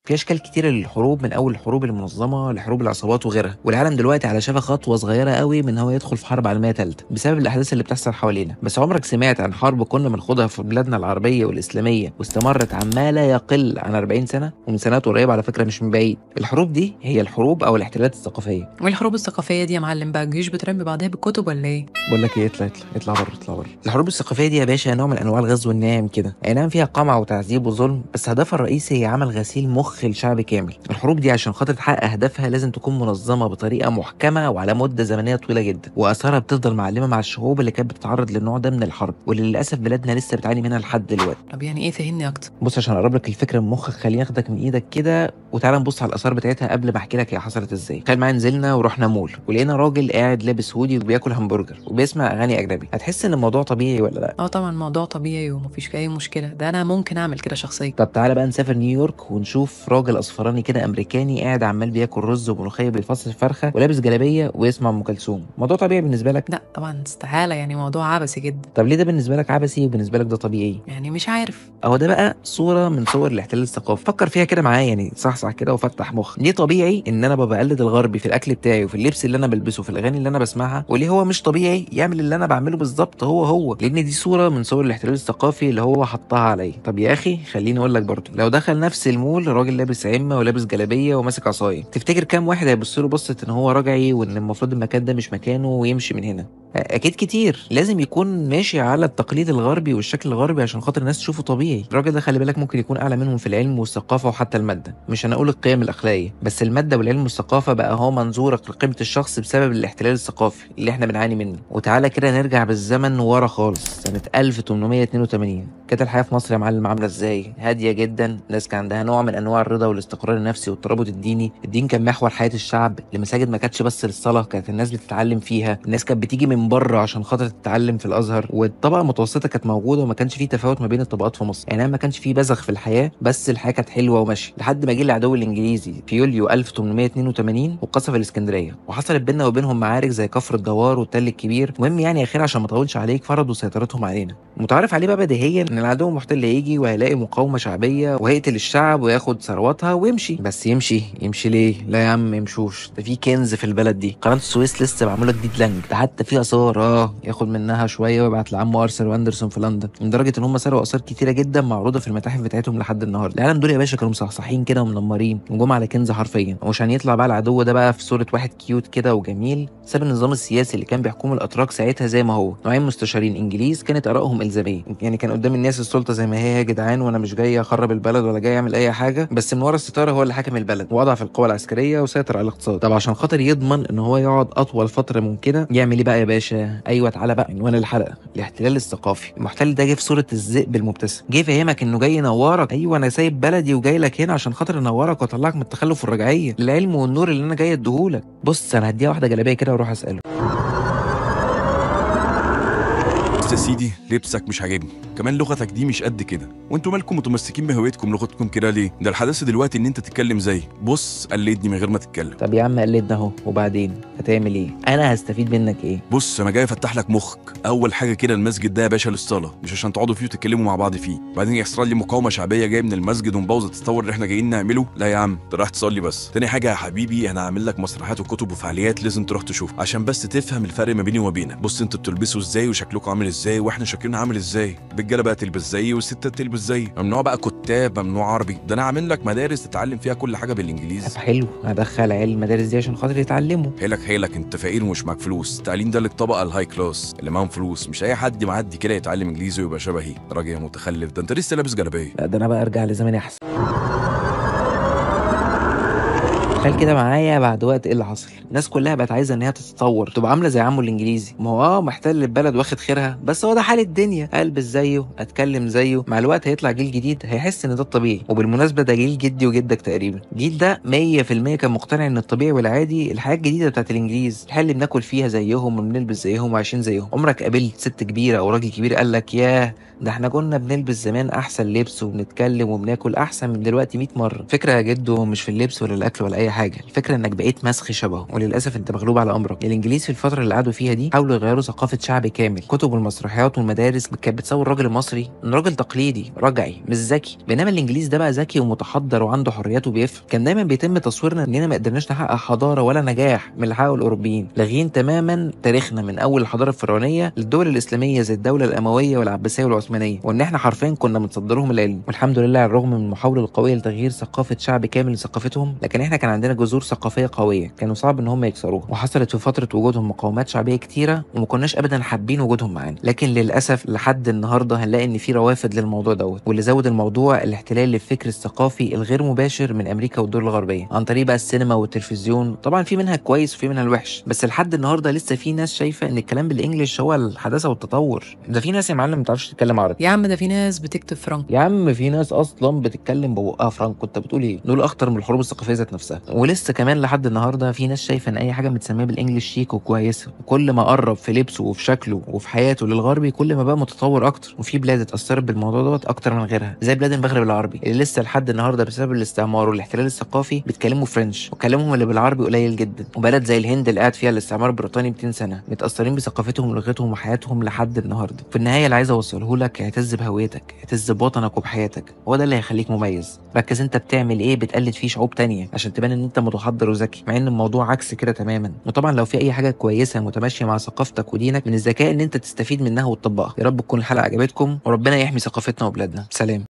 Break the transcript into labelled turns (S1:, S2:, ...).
S1: في اشكال كتيره للحروب، من اول الحروب المنظمه لحروب العصابات وغيرها، والعالم دلوقتي على شفا خطوه صغيره قوي من هو يدخل في حرب عالميه ثالثه بسبب الاحداث اللي بتحصل حوالينا. بس عمرك سمعت عن حرب كنا بنخوضها في بلادنا العربيه والاسلاميه واستمرت عما لا يقل عن 40 سنه، ومن سنوات قريبه على فكره مش من بعيد؟ الحروب دي هي الحروب او الاحتلالات الثقافيه.
S2: والحروب الثقافية دي يا معلم بقى الجيوش بترمي بعضها بالكتب ولا ايه؟
S1: بقول لك ايه، اطلع بره اطلع بره. الحروب الثقافيه دي يا باشا نوع من انواع الغزو الناعم كده، اي نعم فيها قمع وتعذيب وظلم، بس هدفها الرئيسي هي عمل غسيل مخ لشعب كامل. الحروب دي عشان خاطر تحقق اهدافها لازم تكون منظمه بطريقه محكمه وعلى مده زمنيه طويله جدا، واثارها بتفضل معلمه مع الشعوب اللي كانت بتتعرض للنوع ده من الحرب، واللي للاسف بلادنا لسه بتعاني منها لحد دلوقتي.
S2: طب يعني ايه، فهمني اكتر.
S1: بص عشان اقرب لك الفكره من مخك، خليني اخدك من ايدك كده وتعالى نبص على الاثار بتاعتها قبل ما احكي لك هي حصلت ازاي. تخيل معايا نزلنا ورحنا مول ولقينا راجل قاعد لابس هودي وبياكل همبرجر وبيسمع اغاني اجنبي، هتحس ان الموضوع طبيعي ولا لا؟
S2: اه طبعا موضوع طبيعي ومفيش اي مشكلة، ده انا ممكن اعمل كده شخصيا.
S1: طب تعالى بقى نسافر نيويورك ونشوف راجل اصفراني كده امريكاني قاعد عمال بياكل رز وملوخيه بالفص الفرخه ولابس جلابيه ويسمع ام كلثوم. موضوع طبيعي بالنسبه لك؟
S2: لا طبعا استحالة، يعني موضوع عبثي جدا.
S1: طب ليه ده بالنسبه لك عبثي وبالنسبه لك ده طبيعي؟
S2: يعني مش عارف.
S1: اهو ده بقى صوره من صور الاحتلال الثقافي. فكر فيها كده معايا، يعني صحصح كده وفتح مخ. ليه طبيعي ان انا ببقى بقلد الغربي في الاكل بتاعي وفي اللبس اللي انا بلبسه في الاغاني اللي انا بسمعها، وليه هو مش طبيعي يعمل اللي انا بعمله بالظبط هو؟ لان دي صوره من صور الاحتلال الثقافي اللي هو حطها عليا. طب يا اخي خليني اقول لك برضه، لو دخل نفس المول راجل لابس عمه ولابس جلابيه وماسك عصايه، تفتكر كام واحد هيبص له بصه ان هو رجعي وان المفروض المكان ده مش مكانه ويمشي من هنا؟ اكيد كتير. لازم يكون ماشي على التقليد الغربي والشكل الغربي عشان خاطر الناس تشوفه طبيعي. الراجل ده خلي بالك ممكن يكون اعلى منهم في العلم والثقافه وحتى الماده، مش هنقول القيم الاخلاقيه بس، الماده والعلم والثقافه بقى هو منظورك لقيمه الشخص بسبب الاحتلال الثقافي اللي احنا بنعاني منه. وتعالى كده نرجع بالزمن ورا خالص، سنه 1882 كانت الحياه في مصر يا معلم عامله ازاي؟ هاديه جدا، الناس كان عندها نوع من انواع الرضا والاستقرار النفسي والترابط الديني. الدين كان محور حياه الشعب، المساجد ما كانتش بس للصلاه، كانت الناس بتتعلم فيها، الناس كانت بتيجي من بره عشان خاطر تتعلم في الازهر، والطبقه المتوسطه كانت موجوده وما كانش فيه تفاوت ما بين الطبقات في مصر. يعني ما كانش فيه بذخ في الحياه، بس الحياه كانت حلوه وماشيه لحد ما جه العدو الانجليزي في يوليو 1882 وقصف الاسكندريه، وحصلت بيننا وبينهم معارك زي كفر الدوار والتل الكبير. المهم يعني اخيرا عشان ما اطولش عليك، فرضوا سيطرتهم علينا. متعارف عليه بقى بديهيا ان العدو المحتل هيجي وهيلاقي مقاومه شعبيه وهيقتل الشعب وياخد ثرواتها ويمشي. بس يمشي ليه؟ لا يا عم يمشوش، ده في كنز في البلد دي. قناه السويس لسه معموله جديد لانج، ده حتى في اثار ياخد منها شويه ويبعت لعمه ارثر واندرسون في لندن، لدرجه ان هم سرقوا اثار كتيره جدا معروضه في المتاحف بتاعتهم لحد النهارده. العالم دول يا باشا كانوا مصحصحين كده ومنمرين وجم على كنز حرفيا. وعشان يطلع بقى العدو ده بقى في صوره واحد كيوت كده وجميل، ساب النظام السياسي اللي كان بيحكمه الاتراك ساعتها زي ما هو، نوعين مستشارين انجليز كانت ارائهم الزاميه، يعني كان قدام الناس السلطه زي ما هي يا جدعان، وانا مش جاي اخرب البلد ولا جاي اعمل اي حاجه، بس من ورا الستاره هو اللي حاكم البلد واضع في القوى العسكريه وسيطر على الاقتصاد. طب عشان خاطر يضمن ان هو يقعد اطول فتره ممكنه، يعمل ايه بقى يا باشا؟ ايوه تعالى بقى عنوان الحلقه، الاحتلال الثقافي. المحتل ده جه في صوره الذئب المبتسم، جه يفهمك انه جاي ينورك. ايوه انا سايب بلدي وجاي لك هنا عشان خاطر انورك واطلعك من التخلف والرجعيه للعلم والنور اللي انا جاي اديهولك. بص انا هديها واحده جلابيه كده واروح اساله.
S3: بص يا سيدي، لبسك مش عاجبني، كمان لغتك دي مش قد كده، وانتوا مالكم متمسكين بهويتكم لغتكم كده ليه؟ ده الحدث دلوقتي ان انت تتكلم زي، بص قلدني من غير ما تتكلم.
S1: طب يا عم قلدنا اهو، وبعدين هتعمل ايه؟ انا هستفيد منك ايه؟
S3: بص انا جاي افتح لك مخك. اول حاجه كده، المسجد ده يا باشا للصلاه، مش عشان تقعدوا فيه وتتكلموا مع بعض فيه. بعدين يحصل لي مقاومه شعبيه جايه من المسجد ومبوظه التطور اللي احنا جايين نعمله. لا يا عم، انت رايح تصلي بس. تاني حاجه يا حبيبي، انا هعمل لك مسرحيات وكتب وفعاليات لازم تروح تشوف عشان بس تفهم الفرق ما بيني وبينك. بص انتوا بتلبسوا ازاي وشكلكم عامل ازاي واحنا شكلنا عامل ازاي. الرجاله بقى تلبس زيي والستات تلبس زيي، ممنوع بقى كتاب، ممنوع عربي. ده انا عامل لك مدارس تتعلم فيها كل حاجه بالانجليزي.
S1: طب حلو، هدخل عيال المدارس دي عشان خاطر يتعلموا.
S3: حيلك انت فقير ومش معاك فلوس. التعليم ده للطبقه الهاي كلاس اللي معاهم فلوس، مش اي حد معدي كده يتعلم انجليزي ويبقى شبهي. راجل يا متخلف، ده انت لسه لابس جلابيه.
S1: لا ده انا بقى ارجع لزماني احسن. تخيل كده معايا بعد وقت ايه اللي حصل. الناس كلها بقت عايزه ان هي تتطور، تبقى عامله زي عمه الانجليزي. ما هو محتل البلد واخد خيرها، بس هو ده حال الدنيا، البس زيه اتكلم زيه. مع الوقت هيطلع جيل جديد هيحس ان ده الطبيعي. وبالمناسبه ده جيل جدي وجدك تقريبا. الجيل ده 100% كان مقتنع ان الطبيعي والعادي الحياه الجديده بتاعت الانجليز، الحياه اللي بناكل فيها زيهم وبنلبس زيهم وعايشين زيهم. عمرك قابلت ست كبيره او راجل كبير قال لك ياه ده احنا كنا بنلبس زمان احسن لبس وبنتكلم وبناكل احسن من دلوقتي 100 مره؟ فكره يا جدو مش في اللبس ولا الاكل ولا اي حاجه، الفكره انك بقيت مسخ شبهه، وللاسف انت مغلوب على امرك. الانجليز في الفتره اللي قعدوا فيها دي حاولوا يغيروا ثقافه شعب كامل، كتب والمسرحيات والمدارس كانت بتصور الراجل المصري انه راجل تقليدي رجعي مش ذكي، بينما الانجليز ده بقى ذكي ومتحضر وعنده حريات وبيفهم. كان دايما بيتم تصويرنا اننا ما قدرناش نحقق حضاره ولا نجاح من اللي حققه الاوروبيين، لاغيين تماما تاريخنا من اول الحضاره الفرعونيه للدول الاسلاميه زي الدوله الامويه والعباسيه والعثمانيه، وان احنا حرفيا كنا بنصدر لهم العلم. والحمد لله على الرغم من المحاوله القويه لتغيير ثقافه شعب كامل لثقافتهم، لكن احنا كان عندنا جذور ثقافيه قويه كانوا صعب ان هم يكسروها، وحصلت في فتره وجودهم مقاومات شعبيه كتيره وما كناش ابدا حابين وجودهم معانا. لكن للاسف لحد النهارده هنلاقي ان في روافد للموضوع دوت، واللي زود الموضوع الاحتلال للفكر الثقافي الغير مباشر من امريكا والدول الغربيه عن طريق بقى السينما والتلفزيون. طبعا في منها كويس وفي منها الوحش، بس لحد النهارده لسه في ناس شايفه ان الكلام بالانجلش هو الحداثه والتطور. ده في ناس يا معلم ما بتعرفش تتكلم عربي.
S2: يا عم ده في ناس بتكتب فرنك.
S1: يا عم في ناس اصلا بتتكلم ببقها فرانكو. انت بتقول ايه؟ دول اخطر من الحروب الثقافيه ذات نفسها. ولسه كمان لحد النهارده في ناس شايفه ان اي حاجه متسميه بالانجلش شيك وكويسه، وكل ما قرب في لبسه وفي شكله وفي حياته للغربي كل ما بقى متطور اكتر. وفي بلاد اتاثرت بالموضوع دوت اكتر من غيرها، زي بلاد المغرب العربي اللي لسه لحد النهارده بسبب الاستعمار والاحتلال الثقافي بيتكلموا فرنش، وكلامهم اللي بالعربي قليل جدا. وبلد زي الهند اللي قاعد فيها الاستعمار البريطاني 200 سنه متاثرين بثقافتهم ولغتهم وحياتهم لحد النهارده. في النهايه اللي عايز اوصله لك اعتز بهويتك، اعتز بوطنك وبحياتك، هو ده اللي هيخليك مميز. ركز انت بتعمل ايه بتقلد فيه شعوب تانية عشان تبان ان انت متحضر وذكي، مع ان الموضوع عكس كده تماما. وطبعا لو في اي حاجه كويسه متماشيه مع ثقافتك ودينك من الذكاء ان انت تستفيد منها وتطبقها. يا رب تكون الحلقه عجبتكم، وربنا يحمي ثقافتنا وبلادنا. سلام.